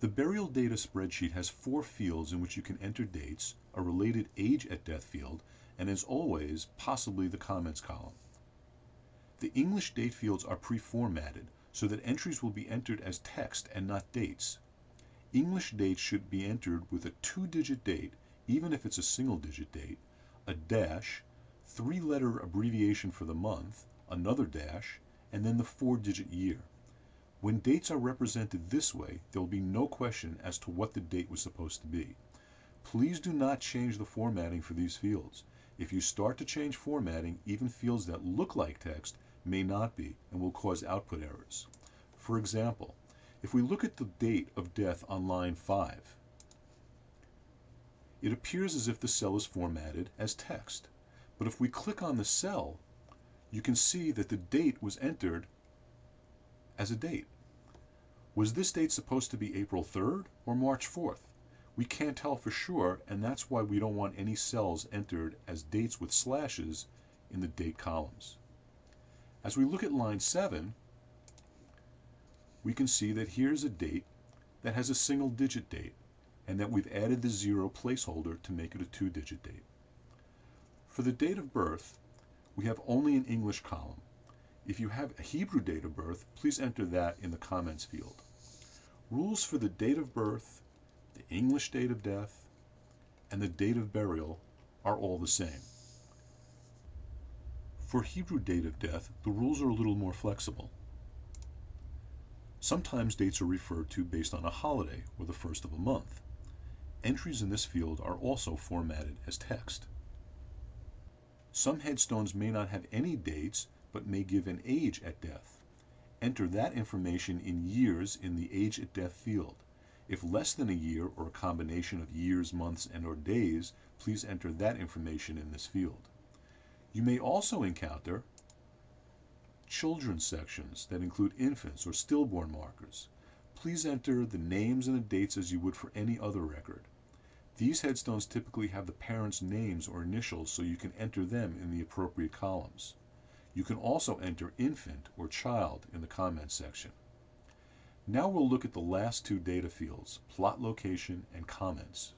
The burial data spreadsheet has 4 fields in which you can enter dates, a related age at death field, and as always, possibly the comments column. The English date fields are pre-formatted so that entries will be entered as text and not dates. English dates should be entered with a 2-digit date, even if it's a single-digit date, a dash, 3-letter abbreviation for the month, another dash, and then the 4-digit year. When dates are represented this way, there will be no question as to what the date was supposed to be. Please do not change the formatting for these fields. If you start to change formatting, even fields that look like text may not be and will cause output errors. For example, if we look at the date of death on line 5, it appears as if the cell is formatted as text. But if we click on the cell, you can see that the date was entered as a date. Was this date supposed to be April 3rd or March 4th? We can't tell for sure, and that's why we don't want any cells entered as dates with slashes in the date columns. As we look at line 7, we can see that here's a date that has a single-digit date, and that we've added the 0 placeholder to make it a 2-digit date. For the date of birth, we have only an English column. If you have a Hebrew date of birth, please enter that in the comments field. Rules for the date of birth, the English date of death, and the date of burial are all the same. For Hebrew date of death, the rules are a little more flexible. Sometimes dates are referred to based on a holiday or the first of a month. Entries in this field are also formatted as text. Some headstones may not have any dates, but may give an age at death. Enter that information in years in the age at death field. If less than a year or a combination of years, months, and/or days, please enter that information in this field. You may also encounter children's sections that include infants or stillborn markers. Please enter the names and the dates as you would for any other record. These headstones typically have the parents' names or initials, so you can enter them in the appropriate columns. You can also enter infant or child in the comments section. Now we'll look at the last 2 data fields, plot location and comments.